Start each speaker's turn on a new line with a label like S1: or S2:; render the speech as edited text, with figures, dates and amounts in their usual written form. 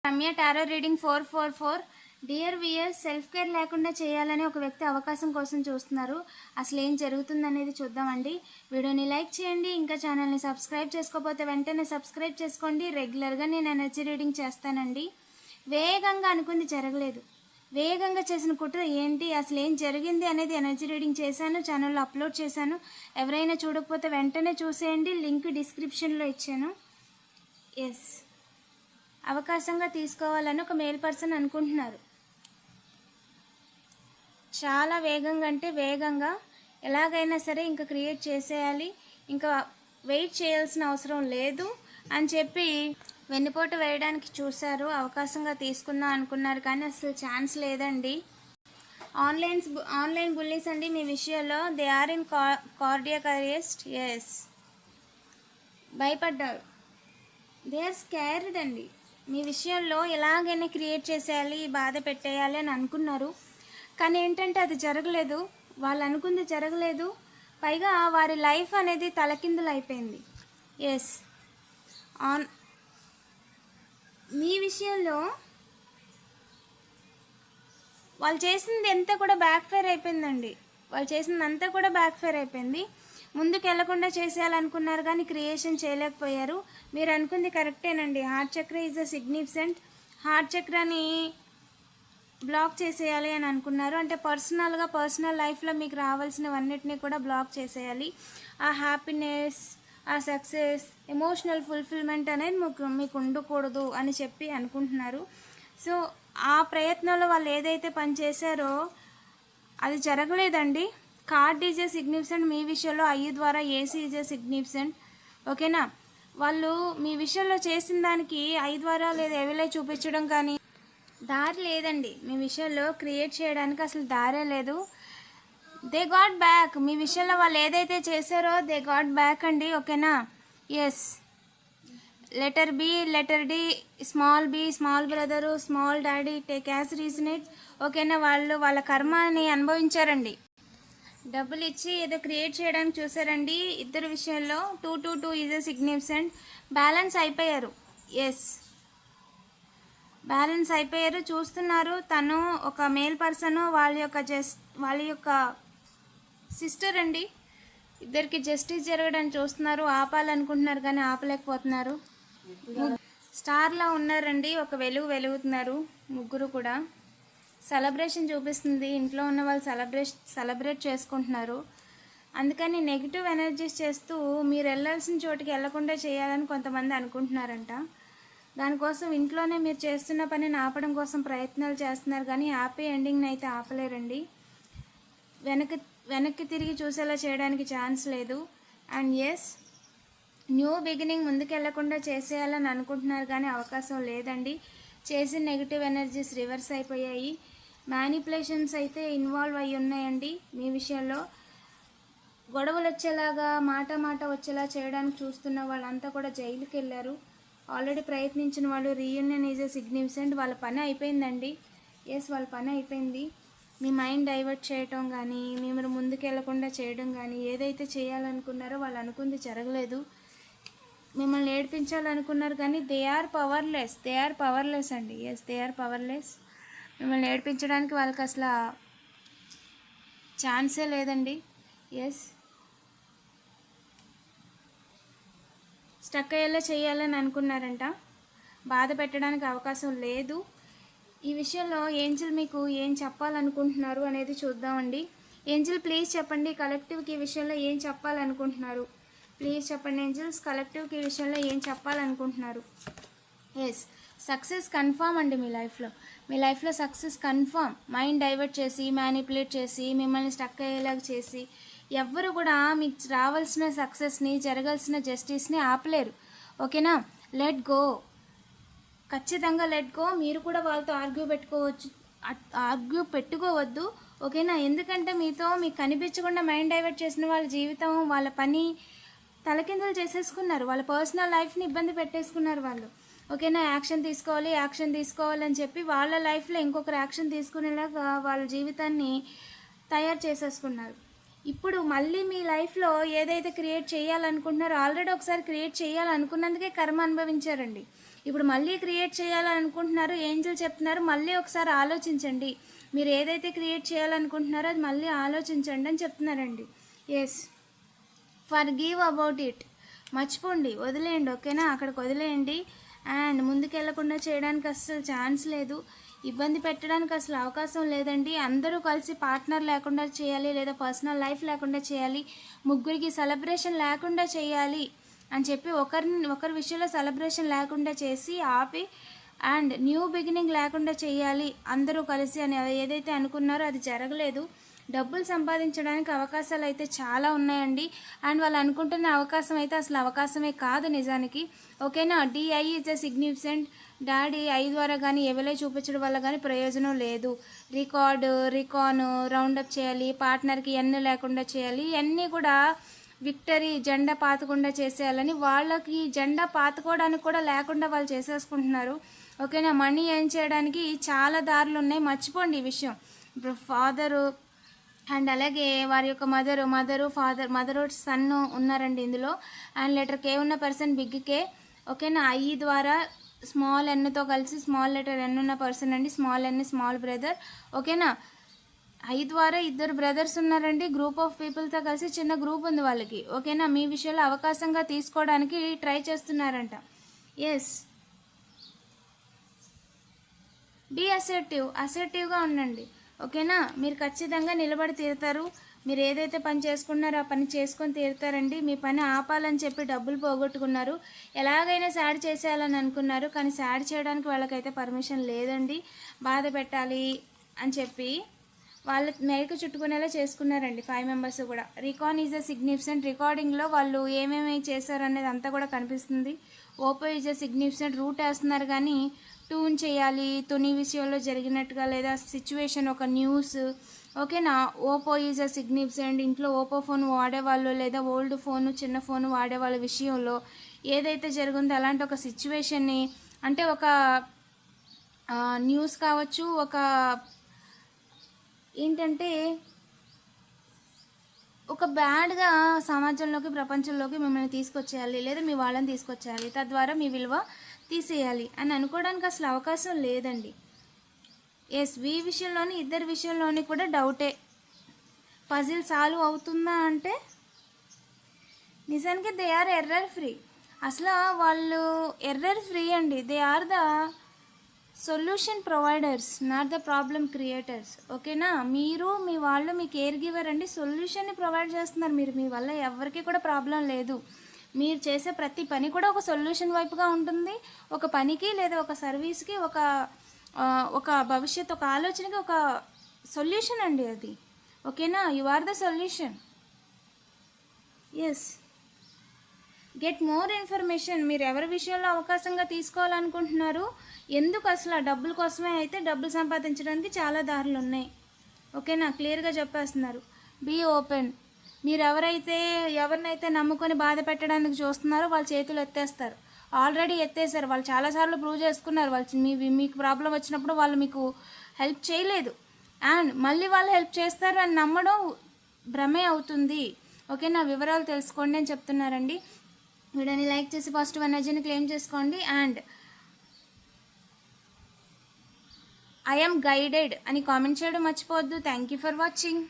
S1: Ramya tarot reading 444. Dear weirs, self care లేకుండా చేయాలని ఒక వ్యక్తి అవకాశం కోసం చూస్తున్నారు. అసలు ఏం జరుగుతుందనేది చూద్దామండి. వీడియోని లైక్ చేయండి. ఇంకా ఛానల్ని సబ్స్క్రైబ్ చేసుకోకపోతే వెంటనే సబ్స్క్రైబ్ చేసుకోండి. రెగ్యులర్గా నేను ఎనర్జీ రీడింగ్ చేస్తానండి. వేగంగా అనుకుంది జరగలేదు. వేగంగా చేసిన కుట్ర ఏంటి, అసలు ఏం జరిగింది అనేది ఎనర్జీ రీడింగ్ చేశాను, ఛానల్లో అప్లోడ్ చేశాను. ఎవరైనా చూడకపోతే వెంటనే చూసేయండి. లింక్ డిస్క్రిప్షన్లో ఇచ్చాను. ఎస్, అవకాశంగా తీసుకోవాలని ఒక మేల్ పర్సన్ అనుకుంటున్నారు. చాలా వేగంగా అంటే వేగంగా ఎలాగైనా సరే ఇంకా క్రియేట్ చేసేయాలి, ఇంకా వెయిట్ చేయాల్సిన అవసరం లేదు అని చెప్పి వెన్నుపోటు వేయడానికి చూశారు. అవకాశంగా తీసుకుందాం అనుకున్నారు కానీ అసలు ఛాన్స్ లేదండి. ఆన్లైన్ బుల్లీస్ అండి మీ విషయంలో. They are in cardiac arrest. Yes, భయపడ్డారు. దే ఆర్ స్కేర్డ్ అండి. మీ విషయంలో ఎలాగైనా క్రియేట్ చేసేయాలి, బాధ పెట్టేయాలి అని అనుకున్నారు. కానీ ఏంటంటే అది జరగలేదు. వాళ్ళు అనుకుంది జరగలేదు. పైగా వారి లైఫ్ అనేది తలకిందులు అయిపోయింది. ఎస్, మీ విషయంలో వాళ్ళు చేసింది అంతా కూడా బ్యాక్ ఫైర్ అయిపోయిందండి. వాళ్ళు చేసింది అంతా కూడా బ్యాక్ ఫైర్ అయిపోయింది. ముందుకు వెళ్లకుండా చేసేయాలనుకున్నారు కానీ క్రియేషన్ చేయలేకపోయారు. మీరు అనుకుంది కరెక్టేనండి. Heart chakra is a significant. Heart చక్రాని బ్లాక్ చేసేయాలి అని అనుకున్నారు. అంటే పర్సనల్ లైఫ్లో మీకు రావాల్సినవన్నిటినీ కూడా బ్లాక్ చేసేయాలి. ఆ హ్యాపీనెస్, ఆ సక్సెస్, ఎమోషనల్ ఫుల్ఫిల్మెంట్ అనేది మీకు ఉండకూడదు అని చెప్పి అనుకుంటున్నారు. సో ఆ ప్రయత్నంలో వాళ్ళు ఏదైతే పని చేశారో అది జరగలేదండి. Card is a significant. మీ విషయంలో ఐ ద్వారా ఏసీ ఈజ్ ఏ సిగ్నిఫికెంట్. ఓకేనా, వాళ్ళు మీ విషయంలో చేసిన దానికి ఐ ద్వారా లేదా ఎవలే చూపించడం కానీ దారి లేదండి. మీ విషయంలో క్రియేట్ చేయడానికి అసలు దారే లేదు. They got back. మీ విషయంలో వాళ్ళు ఏదైతే చేశారో దే గాట్ బ్యాక్ అండి. ఓకేనా. Yes, letter B, letter D, small B, small brother, small daddy, take as రీజనేట్. ఓకేనా, వాళ్ళు వాళ్ళ కర్మని అనుభవించారండి. డబ్బులు ఇచ్చి ఏదో క్రియేట్ చేయడానికి చూసారండి. ఇద్దరు విషయంలో 2 ఈజ్ ఎ సిగ్నిఫికెంట్. బ్యాలెన్స్ అయిపోయారు. ఎస్, బ్యాలెన్స్ అయిపోయారు. చూస్తున్నారు తను ఒక మేల్ పర్సన్, వాళ్ళ యొక్క సిస్టర్ అండి. ఇద్దరికి జస్టిస్ జరగడానికి చూస్తున్నారు. ఆపాలనుకుంటున్నారు కానీ ఆపలేకపోతున్నారు. స్టార్లా ఉన్నారండి. ఒక వెలుగుతున్నారు ముగ్గురు కూడా. సెలబ్రేషన్ చూపిస్తుంది. ఇంట్లో ఉన్న వాళ్ళు సెలబ్రేట్ చేసుకుంటున్నారు. అందుకని నెగిటివ్ ఎనర్జీస్ చేస్తూ మీరు వెళ్ళాల్సిన చోటుకి వెళ్లకుండా చేయాలని కొంతమంది అనుకుంటున్నారంట. దానికోసం ఇంట్లోనే మీరు చేస్తున్న పనిని ఆపడం కోసం ప్రయత్నాలు చేస్తున్నారు కానీ హ్యాపీ ఎండింగ్ని అయితే ఆపలేరండి. వెనక్కి తిరిగి చూసేలా చేయడానికి ఛాన్స్ లేదు. అండ్ ఎస్, న్యూ బిగినింగ్ ముందుకు వెళ్లకుండా చేసేయాలని అనుకుంటున్నారు కానీ అవకాశం లేదండి. చేసిన నెగిటివ్ ఎనర్జీస్ రివర్స్ అయిపోయాయి. మ్యానిపులేషన్స్ అయితే ఇన్వాల్వ్ అయ్యి ఉన్నాయండి. మీ విషయంలో గొడవలు వచ్చేలాగా మాట వచ్చేలా చేయడానికి చూస్తున్న వాళ్ళంతా కూడా జైలుకి వెళ్ళారు. ఆల్రెడీ ప్రయత్నించిన వాళ్ళు రీయూనియన్ ఈజ్ ఎ సిగ్నిఫికెంట్. వాళ్ళ పని అయిపోయిందండి. ఎస్, వాళ్ళ పని అయిపోయింది. మీ మైండ్ డైవర్ట్ చేయటం కానీ, మీరు ముందుకు వెళ్లకుండా చేయడం కానీ, ఏదైతే చేయాలనుకున్నారో వాళ్ళు అనుకుంది జరగలేదు. మిమ్మల్ని ఏడిపించాలనుకున్నారు కానీ దే ఆర్ పవర్లెస్ అండి. Yes, they are powerless. మిమ్మల్ని ఏడిపించడానికి వాళ్ళకి అసలు ఛాన్సే లేదండి. ఎస్, స్టక్ అయ్యేలా చేయాలని అనుకున్నారంట. బాధ పెట్టడానికి అవకాశం లేదు. ఈ విషయంలో ఏంజిల్ మీకు ఏం చెప్పాలనుకుంటున్నారు అనేది చూద్దామండి. ఏంజిల్ ప్లీజ్ చెప్పండి, కలెక్టివ్కి ఈ విషయంలో ఏం చెప్పాలనుకుంటున్నారు? ప్లీజ్ చెప్పండి ఏంజిల్స్, కలెక్టివ్కి ఈ విషయంలో ఏం చెప్పాలనుకుంటున్నారు? ఎస్, సక్సెస్ కన్ఫామ్ అండి. మీ లైఫ్లో సక్సెస్ కన్ఫామ్. మైండ్ డైవర్ట్ చేసి, మ్యానిపులేట్ చేసి, మిమ్మల్ని స్టక్ అయ్యేలాగా చేసి ఎవ్వరు కూడా మీకు రావాల్సిన సక్సెస్ని, జరగాల్సిన జస్టిస్ని ఆపలేరు. ఓకేనా, లెట్ గో. ఖచ్చితంగా లెట్ గో. మీరు కూడా వాళ్ళతో ఆర్గ్యూ పెట్టుకోవద్దు. ఓకేనా, ఎందుకంటే మీకు కనిపించకుండా మైండ్ డైవర్ట్ చేసిన వాళ్ళ జీవితం, వాళ్ళ పని తలకిందులు చేసేసుకున్నారు. వాళ్ళ పర్సనల్ లైఫ్ని ఇబ్బంది పెట్టేసుకున్నారు వాళ్ళు. ఓకేనా, యాక్షన్ తీసుకోవాలని చెప్పి వాళ్ళ లైఫ్లో ఇంకొకరు యాక్షన్ తీసుకునేలాగా వాళ్ళ జీవితాన్ని తయారు చేసేసుకున్నారు. ఇప్పుడు మళ్ళీ మీ లైఫ్లో ఏదైతే క్రియేట్ చేయాలనుకుంటున్నారో ఆల్రెడీ ఒకసారి క్రియేట్ చేయాలనుకున్నందుకే కర్మ అనుభవించారండి. ఇప్పుడు మళ్ళీ క్రియేట్ చేయాలనుకుంటున్నారు, ఏంజల్ చెప్తున్నారు మళ్ళీ ఒకసారి ఆలోచించండి, మీరు ఏదైతే క్రియేట్ చేయాలనుకుంటున్నారో అది మళ్ళీ ఆలోచించండి అని చెప్తున్నారండి. ఎస్, ఫర్గివ్ అబౌట్ ఇట్, మర్చిపోండి, వదిలేయండి. ఓకేనా, అక్కడికి వదిలేయండి. అండ్ ముందుకెళ్లకుండా చేయడానికి అస్సలు ఛాన్స్ లేదు, ఇబ్బంది పెట్టడానికి అసలు అవకాశం లేదండి. అందరూ కలిసి పార్ట్నర్ లేకుండా చేయాలి, లేదా పర్సనల్ లైఫ్ లేకుండా చేయాలి, ముగ్గురికి సెలబ్రేషన్ లేకుండా చేయాలి అని చెప్పి ఒకరి విషయంలో సెలబ్రేషన్ లేకుండా చేసి ఆపి అండ్ న్యూ బిగినింగ్ లేకుండా చేయాలి అందరూ కలిసి అని ఏదైతే అనుకున్నారో అది జరగలేదు. డబ్బులు సంపాదించడానికి అవకాశాలు అయితే చాలా ఉన్నాయండి. అండ్ వాళ్ళు అనుకుంటున్న అవకాశం అయితే అసలు అవకాశమే కాదు నిజానికి. ఓకేనా, DI is a significant. Daddy I ద్వారా కానీ ఎవలే చూపించడం వల్ల కానీ ప్రయోజనం లేదు. రికాన్ రౌండప్ చేయాలి, పార్ట్నర్కి ఎన్ను లేకుండా చేయాలి, ఇవన్నీ కూడా విక్టరీ జెండా పాతకుండా చేసేయాలని, వాళ్ళకి జెండా పాతుకోవడానికి కూడా లేకుండా వాళ్ళు చేసేసుకుంటున్నారు. ఓకేనా, మనీ ఎర్న్ చేయడానికి చాలా దారులు ఉన్నాయి, మర్చిపోండి ఈ విషయం. ఇప్పుడు ఫాదరు అండ్ అలాగే వారి యొక్క మదరు సన్ ఉన్నారండి ఇందులో. అండ్ లెటర్ కే ఉన్న పర్సన్ బిగ్ కే. ఓకేనా, ఐ ద్వారా స్మాల్ ఎన్తో కలిసి స్మాల్ లెటర్ ఎన్ ఉన్న పర్సన్ అండి, స్మాల్ ఎన్ స్మాల్ బ్రదర్. ఓకేనా, ఐ ద్వారా ఇద్దరు బ్రదర్స్ ఉన్నారండి, గ్రూప్ ఆఫ్ పీపుల్తో కలిసి చిన్న గ్రూప్ ఉంది వాళ్ళకి. ఓకేనా, మీ విషయంలో అవకాశంగా తీసుకోవడానికి ట్రై చేస్తున్నారంట. ఎస్, బీ అసర్టివ్గా ఉండండి. ఓకేనా, మీరు ఖచ్చితంగా నిలబడి తీరుతారు. మీరు ఏదైతే పని చేసుకున్నారో ఆ పని చేసుకొని తీరుతారండి. మీ పని ఆపాలని చెప్పి డబ్బులు పోగొట్టుకున్నారు, ఎలాగైనా సాడ్ చేసేయాలని అనుకున్నారు, కానీ సాడ్ చేయడానికి వాళ్ళకైతే పర్మిషన్ లేదండి. బాధ పెట్టాలి అని చెప్పి వాళ్ళ మెడకు చుట్టుకునేలా చేసుకున్నారండి 5 మెంబర్స్ కూడా. రికాన్ ఈజ్ అ సిగ్నిఫికెంట్. రికార్డింగ్లో వాళ్ళు ఏమేమి చేశారనేది అంతా కూడా కనిపిస్తుంది. ఓపో ఈజ్ అ సిగ్నిఫికెంట్. రూట్ వేస్తున్నారు కానీ ట్యూన్ చేయాలి తుని విషయంలో జరిగినట్టుగా, లేదా సిచ్యువేషన్ ఒక న్యూస్. ఓకేనా, ఓపో ఈజ్ అ సిగ్నిఫికెంట్. ఇంట్లో ఓపో ఫోన్ వాడేవాళ్ళు లేదా ఓల్డ్ ఫోను చిన్న ఫోను వాడేవాళ్ళ విషయంలో ఏదైతే జరిగిందో అలాంటి ఒక సిచ్యువేషన్ని, అంటే ఒక న్యూస్ కావచ్చు, ఒక ఏంటంటే ఒక బ్యాడ్గా సమాజంలోకి ప్రపంచంలోకి మిమ్మల్ని తీసుకొచ్చేయాలి, లేదా మీ వాళ్ళని తీసుకొచ్చేయాలి, తద్వారా మీ విలువ తీసేయాలి అని అనుకోవడానికి అసలు అవకాశం లేదండి. ఎస్, విషయంలోని ఇద్దరి విషయంలోని కూడా డౌటే. పజిల్ సాల్వ్ అవుతుందా అంటే నిజానికి దే ఆర్ ఎర్రర్ ఫ్రీ. అసలు వాళ్ళు ఎర్రర్ ఫ్రీ అండి. They are the solution providers, not the problem creators. ఓకేనా, మీరు మీ వాళ్ళు మీ కేర్ గివర్ అండి, సొల్యూషన్ని ప్రొవైడ్ చేస్తున్నారు. మీరు మీ వల్ల ఎవరికి కూడా ప్రాబ్లం లేదు. మీరు చేసే ప్రతి పని కూడా ఒక సొల్యూషన్ వైపుగా ఉంటుంది. ఒక పనికి లేదా ఒక సర్వీస్కి ఒక భవిష్యత్ ఒక ఆలోచనకి ఒక సొల్యూషన్ అండి అది. ఓకేనా, you are the solution. Yes, get more information. మీరు ఎవరి విషయంలో అవకాశంగా తీసుకోవాలనుకుంటున్నారు, ఎందుకు అసలు డబ్బుల కోసమే అయితే డబ్బులు సంపాదించడానికి చాలా దారులు ఉన్నాయి. ఓకేనా, క్లియర్గా చెప్పేస్తున్నారు. Be open. మీరు ఎవరినైతే నమ్ముకొని బాధ పెట్టడానికి చూస్తున్నారో వాళ్ళ చేతులు ఎత్తేస్తారు. ఆల్రెడీ ఎత్తేసారు, వాళ్ళు చాలాసార్లు ప్రూవ్ చేసుకున్నారు. వాళ్ళు మీకు ప్రాబ్లం వచ్చినప్పుడు వాళ్ళు మీకు హెల్ప్ చేయలేదు, అండ్ మళ్ళీ వాళ్ళు హెల్ప్ చేస్తారు అని నమ్మడం భ్రమే అవుతుంది. ఓకేనా, వివరాలు తెలుసుకోండి అని చెప్తున్నారండి. వీడియోని లైక్ చేసి పాజిటివ్ ఎనర్జీని క్లెయిమ్ చేసుకోండి. అండ్ ఐ యామ్ గైడెడ్ అని కామెంట్ చేయడం మర్చిపోవద్దు. Thank you for watching.